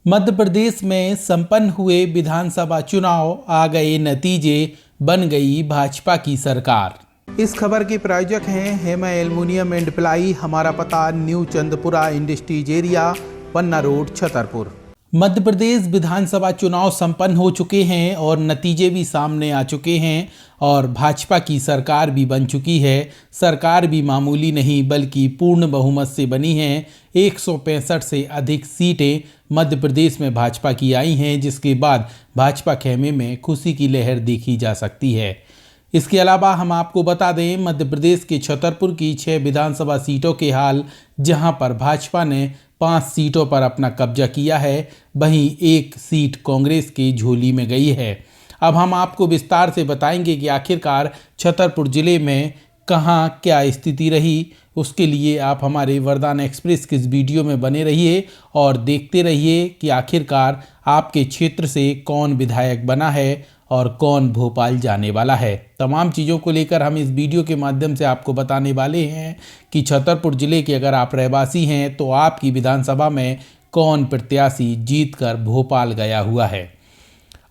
मध्य प्रदेश में संपन्न हुए विधानसभा चुनाव, आ गए नतीजे, बन गई भाजपा की सरकार। इस खबर के प्रायोजक हैं हेमा एल्युमिनियम एंड प्लाई। हमारा पता न्यू चंदपुरा इंडस्ट्रीज एरिया, पन्ना रोड, छतरपुर। मध्य प्रदेश विधानसभा चुनाव संपन्न हो चुके हैं और नतीजे भी सामने आ चुके हैं और भाजपा की सरकार भी बन चुकी है। सरकार भी मामूली नहीं बल्कि पूर्ण बहुमत से बनी है। 165 से अधिक सीटें मध्य प्रदेश में भाजपा की आई हैं, जिसके बाद भाजपा खेमे में खुशी की लहर देखी जा सकती है। इसके अलावा हम आपको बता दें, मध्य प्रदेश के छतरपुर की 6 विधानसभा सीटों के हाल, जहां पर भाजपा ने 5 सीटों पर अपना कब्जा किया है, वहीं 1 सीट कांग्रेस की झोली में गई है। अब हम आपको विस्तार से बताएंगे कि आखिरकार छतरपुर जिले में कहां क्या स्थिति रही। उसके लिए आप हमारे वरदान एक्सप्रेस के इस वीडियो में बने रहिए और देखते रहिए कि आखिरकार आपके क्षेत्र से कौन विधायक बना है और कौन भोपाल जाने वाला है। तमाम चीज़ों को लेकर हम इस वीडियो के माध्यम से आपको बताने वाले हैं कि छतरपुर जिले के अगर आप रहवासी हैं तो आपकी विधानसभा में कौन प्रत्याशी जीतकर भोपाल गया हुआ है।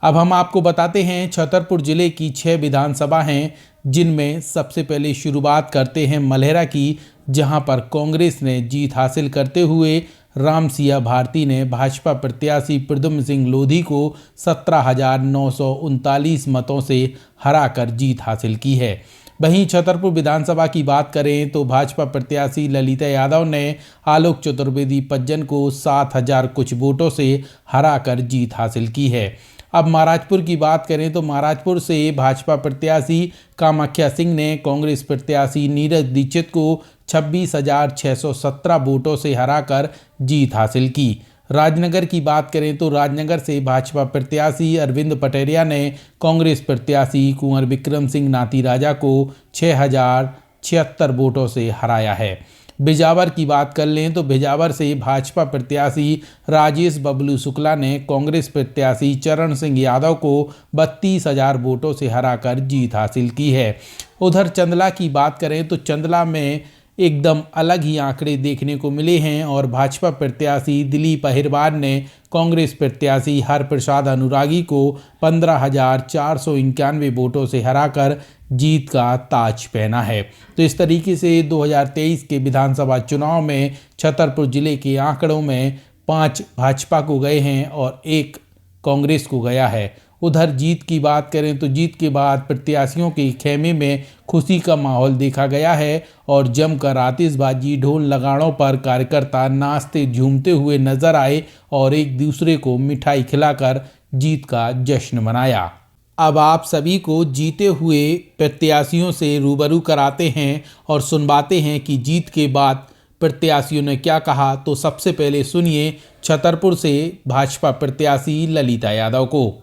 अब हम आपको बताते हैं, छतरपुर जिले की 6 विधानसभा हैं, जिनमें सबसे पहले शुरुआत करते हैं मल्हेरा की, जहां पर कांग्रेस ने जीत हासिल करते हुए रामसिया भारती ने भाजपा प्रत्याशी प्रद्युम्न सिंह लोधी को 17,939 मतों से हराकर जीत हासिल की है। वहीं छतरपुर विधानसभा की बात करें तो भाजपा प्रत्याशी ललिता यादव ने आलोक चतुर्वेदी पज्जन को 7,000 कुछ वोटों से हराकर जीत हासिल की है। अब महाराजपुर की बात करें तो महाराजपुर से भाजपा प्रत्याशी कामाख्या सिंह ने कांग्रेस प्रत्याशी नीरज दीक्षित को 26,617 वोटों से हराकर जीत हासिल की। राजनगर की बात करें तो राजनगर से भाजपा प्रत्याशी अरविंद पटेरिया ने कांग्रेस प्रत्याशी कुंवर विक्रम सिंह नाती राजा को 6,076 वोटों से हराया है। बिजावर की बात कर लें तो बिजावर से भाजपा प्रत्याशी राजेश बबलू शुक्ला ने कांग्रेस प्रत्याशी चरण सिंह यादव को 32,000 वोटों से हराकर जीत हासिल की है। उधर चंदला की बात करें तो चंदला में एकदम अलग ही आंकड़े देखने को मिले हैं और भाजपा प्रत्याशी दिलीप अहिरवार ने कांग्रेस प्रत्याशी हरप्रसाद अनुरागी को 15,491 वोटों से हराकर जीत का ताज पहना है। तो इस तरीके से 2023 के विधानसभा चुनाव में छतरपुर जिले के आंकड़ों में 5 भाजपा को गए हैं और 1 कांग्रेस को गया है। उधर जीत की बात करें तो जीत के बाद प्रत्याशियों के खेमे में खुशी का माहौल देखा गया है और जमकर आतिशबाजी, ढोल नगाड़ों पर कार्यकर्ता नाचते झूमते हुए नजर आए और एक दूसरे को मिठाई खिलाकर जीत का जश्न मनाया। अब आप सभी को जीते हुए प्रत्याशियों से रूबरू कराते हैं और सुनवाते हैं कि जीत के बाद प्रत्याशियों ने क्या कहा। तो सबसे पहले सुनिए छतरपुर से भाजपा प्रत्याशी ललिता यादव को।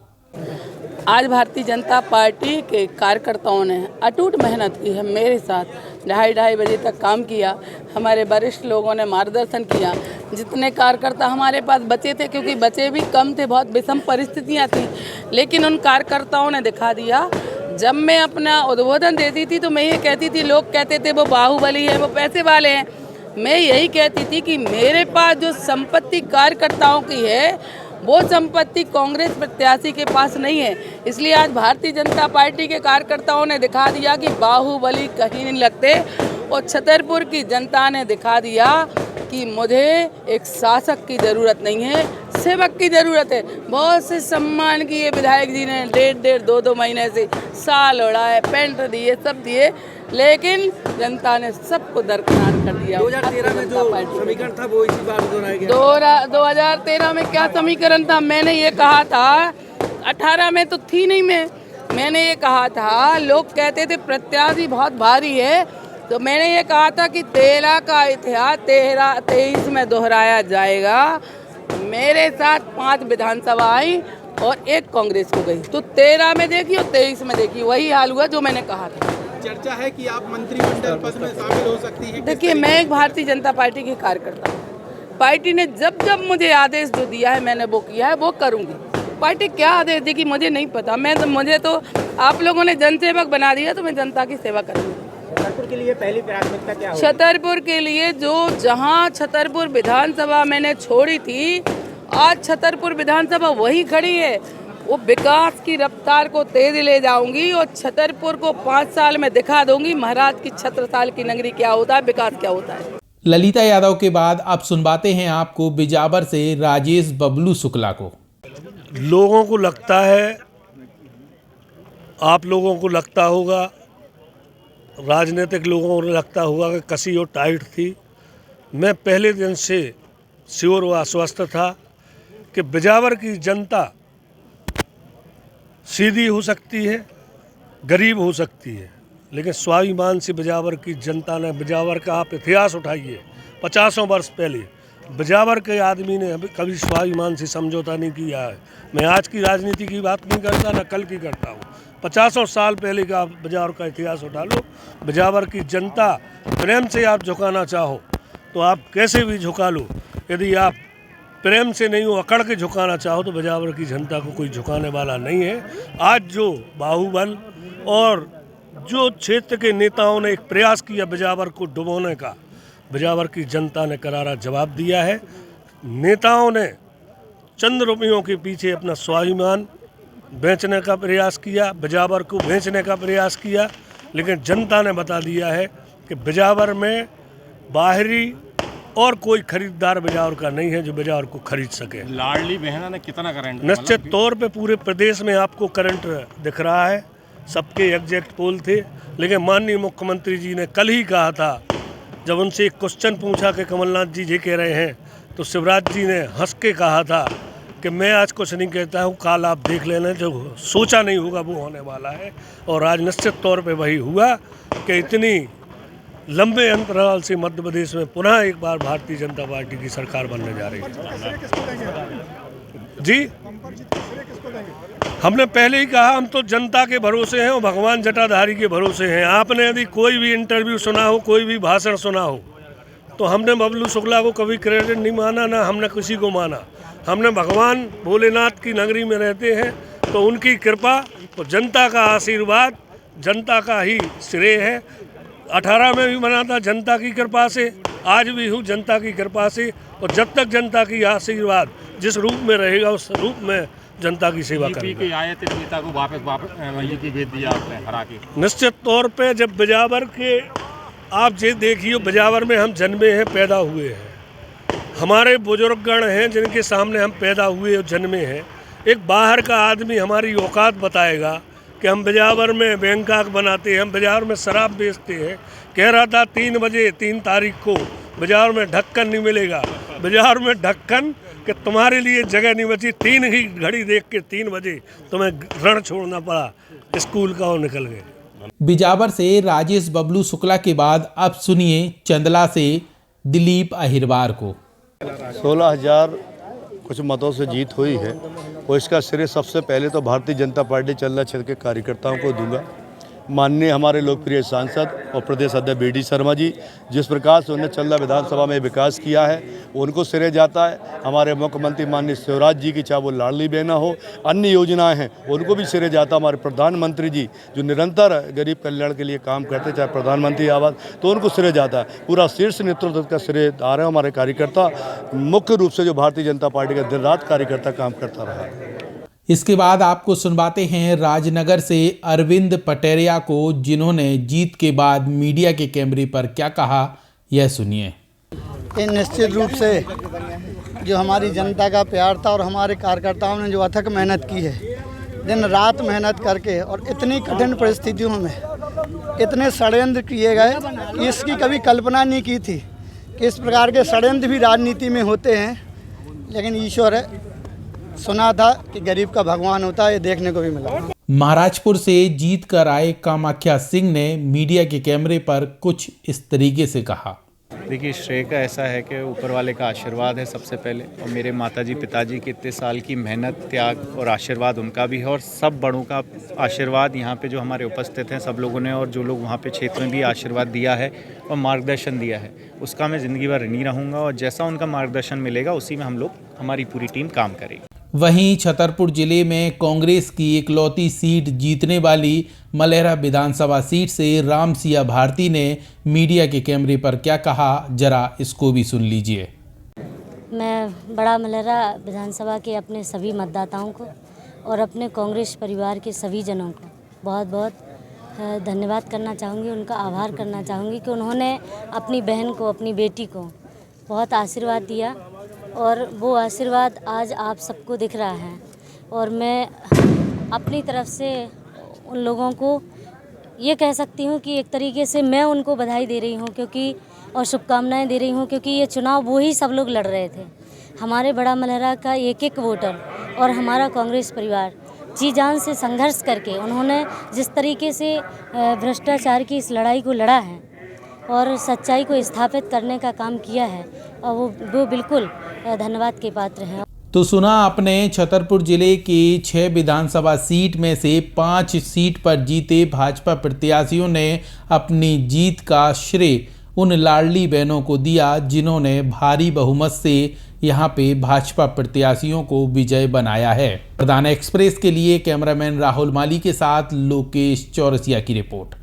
आज भारतीय जनता पार्टी के कार्यकर्ताओं ने अटूट मेहनत की है। मेरे साथ 2:30 बजे तक काम किया। हमारे वरिष्ठ लोगों ने मार्गदर्शन किया। जितने कार्यकर्ता हमारे पास बचे थे, क्योंकि बचे भी कम थे, बहुत विषम परिस्थितियां थी, लेकिन उन कार्यकर्ताओं ने दिखा दिया। जब मैं अपना उद्बोधन देती थी तो मैं ये कहती थी, लोग कहते थे वो बाहुबली है, वो पैसे वाले हैं। मैं यही कहती थी कि मेरे पास जो संपत्ति कार्यकर्ताओं की है वो संपत्ति कांग्रेस प्रत्याशी के पास नहीं है। इसलिए आज भारतीय जनता पार्टी के कार्यकर्ताओं ने दिखा दिया कि बाहुबली कहीं नहीं लगते और छतरपुर की जनता ने दिखा दिया कि मुझे एक शासक की ज़रूरत नहीं है, सेवक की ज़रूरत है। बहुत से सम्मान किए विधायक जी ने, 1.5 2 महीने से साल उड़ाए, पेंट दिए, सब दिए, लेकिन जनता ने सबको दरकिनार कर दिया। 2013 में जो समीकरण था वो इसी बार दोहराया गया। 2013 में क्या समीकरण था? मैंने ये कहा था, 18 में तो थी नहीं मैंने ये कहा था, लोग कहते थे प्रत्याशी बहुत भारी है, तो मैंने ये कहा था कि 13 का इतिहास 23 में दोहराया जाएगा। मेरे साथ 5 विधानसभा आई और 1 कांग्रेस को गई, तो 13 में देखी और 23 में देखी, वही हाल हुआ जो मैंने कहा था। चर्चा है कि आप मंत्रिमंडल पद में शामिल हो सकती हैं। देखिए, मैं एक भारतीय जनता पार्टी की कार्यकर्ता हूँ। पार्टी ने जब जब मुझे आदेश जो दिया है, मैंने वो किया है, वो करूँगी। पार्टी क्या आदेश देगी मुझे नहीं पता। मुझे तो आप लोगों ने जनसेवक बना दिया, तो मैं जनता की सेवा करूँगी। छतरपुर के लिए पहली प्राथमिकता क्या होगी? छतरपुर के लिए जहाँ छतरपुर विधानसभा मैंने छोड़ी थी, आज छतरपुर विधानसभा वही खड़ी है। वो विकास की रफ्तार को तेज ले जाऊंगी और छतरपुर को 5 साल में दिखा दूंगी महाराज की छत्रसाल की नगरी क्या होता है, विकास क्या होता है। ललिता यादव के बाद अब सुनवाते हैं आपको बिजावर से राजेश बबलू शुक्ला को। लोगों को लगता है, आप लोगों को लगता होगा, राजनीतिक लोगों को लगता होगा कि कसी और टाइट थी। मैं पहले दिन से श्योर व आश्वस्त था कि बिजावर की जनता सीधी हो सकती है, गरीब हो सकती है, लेकिन स्वाभिमान से बिजावर की जनता ने, बिजावर का आप इतिहास उठाइए 50 वर्ष पहले बिजावर के आदमी ने कभी स्वाभिमान से समझौता नहीं किया है। मैं आज की राजनीति की बात नहीं करता, ना कल की करता हूँ। 50 साल पहले का बिजावर का इतिहास उठा लो। बिजावर की जनता प्रेम से आप झुकाना चाहो तो आप कैसे भी झुका लो। यदि आप प्रेम से नहीं हो, अकड़ के झुकाना चाहो तो बिजावर की जनता को कोई झुकाने वाला नहीं है। आज जो बाहुबल और जो क्षेत्र के नेताओं ने एक प्रयास किया बिजावर को डुबोने का, बिजावर की जनता ने करारा जवाब दिया है। नेताओं ने चंद रुपयों के पीछे अपना स्वाभिमान बेचने का प्रयास किया, बिजावर को बेचने का प्रयास किया, लेकिन जनता ने बता दिया है कि बिजावर में बाहरी और कोई खरीदार बिजावर का नहीं है जो बिजावर को खरीद सके। लाडली बहना ने कितना करंट? निश्चित तौर पे पूरे प्रदेश में आपको करंट दिख रहा है, सबके एग्जैक्ट पोल थे, लेकिन माननीय मुख्यमंत्री जी ने कल ही कहा था, जब उनसे एक क्वेश्चन पूछा कि कमलनाथ जी ये कह रहे हैं, तो शिवराज जी ने हंस के कहा था कि मैं आज कुछ नहीं कहता हूँ, कल आप देख लेना, जो सोचा नहीं होगा वो होने वाला है। और आज निश्चित तौर पे वही हुआ कि इतनी लंबे अंतराल से मध्य प्रदेश में पुनः एक बार भारतीय जनता पार्टी की सरकार बनने जा रही है। जी, हमने पहले ही कहा, हम तो जनता के भरोसे हैं और भगवान जटाधारी के भरोसे हैं। आपने यदि कोई भी इंटरव्यू सुना हो, कोई भी भाषण सुना हो, तो हमने बबलू शुक्ला को कभी क्रेडिट नहीं माना, ना हमने किसी को माना। हमने भगवान भोलेनाथ की नगरी में रहते हैं तो उनकी कृपा और जनता का आशीर्वाद, जनता का ही श्रेय है। 18 में भी बना था जनता की कृपा से, आज भी हूँ जनता की कृपा से, और जब तक जनता की आशीर्वाद जिस रूप में रहेगा उस रूप में जनता की सेवा करेंगे। आए थे नेता को वापस वहीं की भेज दिया आपने हरा के। निश्चित तौर पे जब बिजावर के आप ये देखिए, बिजावर में हम जन्मे हैं, पैदा हुए हैं, हमारे बुजुर्गगण हैं जिनके सामने हम पैदा हुए और जन्मे हैं। एक बाहर का आदमी हमारी औकात बताएगा कि हम बिजावर में बैंकाक बनाते हैं, हम बिजावर में शराब बेचते हैं। कह रहा था 3 बजे 3 तारीख को बिजावर में ढक्कन नहीं मिलेगा, बिजावर में ढक्कन कि तुम्हारे लिए जगह नहीं बची। 3 ही घड़ी देख के 3 बजे तुम्हें रण छोड़ना पड़ा स्कूल का और निकल गए। बिजावर से राजेश बबलू शुक्ला के बाद अब सुनिए चंदला से दिलीप अहिरवार को। 16,000 कुछ मतों से जीत हुई है और इसका श्रेय सबसे पहले तो भारतीय जनता पार्टी चंदला क्षेत्र के कार्यकर्ताओं को दूंगा। माननीय हमारे लोकप्रिय सांसद और प्रदेश अध्यक्ष बी डी शर्मा जी, जिस प्रकार से उन्होंने चंदला विधानसभा में विकास किया है उनको श्रेय जाता है। हमारे मुख्यमंत्री माननीय शिवराज जी की, चाहे वो लाडली बहना हो, अन्य योजनाएं हैं, उनको भी श्रेय जाता। हमारे प्रधानमंत्री जी जो निरंतर गरीब कल्याण के लिए काम करते, चाहे प्रधानमंत्री आवास, तो उनको श्रेय जाता है। पूरा शीर्ष नेतृत्व का श्रेयदार है हमारे कार्यकर्ता, मुख्य रूप से जो भारतीय जनता पार्टी का दिन रात कार्यकर्ता काम करता रहा है। इसके बाद आपको सुनवाते हैं राजनगर से अरविंद पटेरिया को, जिन्होंने जीत के बाद मीडिया के कैमरे पर क्या कहा, यह सुनिए। निश्चित रूप से जो हमारी जनता का प्यार था और हमारे कार्यकर्ताओं ने जो अथक मेहनत की है, दिन रात मेहनत करके, और इतनी कठिन परिस्थितियों में इतने षड्यंत्र किए गए कि इसकी कभी कल्पना नहीं की थी कि इस प्रकार के षड्यंत्र भी राजनीति में होते हैं। लेकिन ईश्वर है, सुना था कि गरीब का भगवान होता है, ये देखने को भी मिला। महाराजपुर से जीत कर आए कामाख्या सिंह ने मीडिया के कैमरे पर कुछ इस तरीके से कहा। देखिए, श्रेय का ऐसा है कि ऊपर वाले का आशीर्वाद है सबसे पहले, और मेरे माताजी पिताजी की इतने साल की मेहनत, त्याग और आशीर्वाद उनका भी है, और सब बड़ों का आशीर्वाद यहाँ पे जो हमारे उपस्थित हैं सब लोगों ने, और जो लोग वहाँ पे क्षेत्र में भी आशीर्वाद दिया है और मार्गदर्शन दिया है, उसका मैं ज़िंदगी भर ऋणी रहूँगा। और जैसा उनका मार्गदर्शन मिलेगा उसी में हम लोग, हमारी पूरी टीम काम करेगी। वहीं छतरपुर जिले में कांग्रेस की इकलौती सीट जीतने वाली मलेहरा विधानसभा सीट से राम सिया भारती ने मीडिया के कैमरे पर क्या कहा, जरा इसको भी सुन लीजिए। मैं बड़ा मलहरा विधानसभा के अपने सभी मतदाताओं को और अपने कांग्रेस परिवार के सभी जनों को बहुत बहुत धन्यवाद करना चाहूँगी, उनका आभार करना चाहूँगी कि उन्होंने अपनी बहन को, अपनी बेटी को बहुत आशीर्वाद दिया और वो आशीर्वाद आज आप सबको दिख रहा है। और मैं अपनी तरफ से उन लोगों को ये कह सकती हूँ कि एक तरीके से मैं उनको बधाई दे रही हूँ क्योंकि और शुभकामनाएं दे रही हूँ क्योंकि ये चुनाव वो ही सब लोग लड़ रहे थे। हमारे बड़ा मलहरा का एक एक वोटर और हमारा कांग्रेस परिवार जी जान से संघर्ष करके उन्होंने जिस तरीके से भ्रष्टाचार की इस लड़ाई को लड़ा है और सच्चाई को स्थापित करने का काम किया है और वो बिल्कुल धन्यवाद के पात्र हैं। तो सुना आपने छतरपुर जिले की 6 विधानसभा सीट में से 5 सीट पर जीते भाजपा प्रत्याशियों ने अपनी जीत का श्रेय उन लाडली बहनों को दिया जिन्होंने भारी बहुमत से यहां पे भाजपा प्रत्याशियों को विजय बनाया है। प्रधान एक्सप्रेस के लिए कैमरामैन राहुल माली के साथ लोकेश चौरसिया की रिपोर्ट।